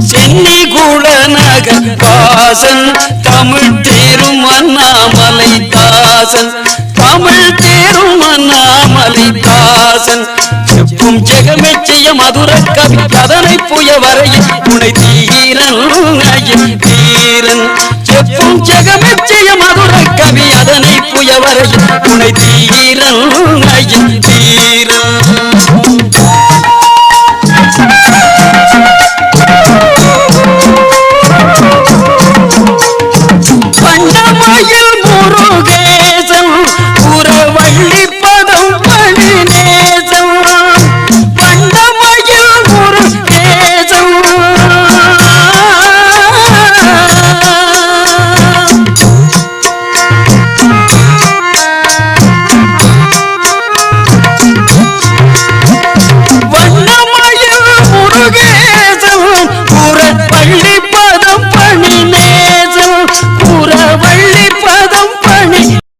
சென்னி குளநகர் வாசன் தமிழ் தேரும் அண்ணாமலை தாசன் தமிழ் தேரும் அண்ணாமலை தாசன் செப்பும் ஜெகமெச்சிய மதுர கவி கதனை புய வரையில் துணை தீரன் தீரன் செப்பும் ஜெகமெச்சிய மதுர கவி அதனை புய வரையில் துணை தீரன்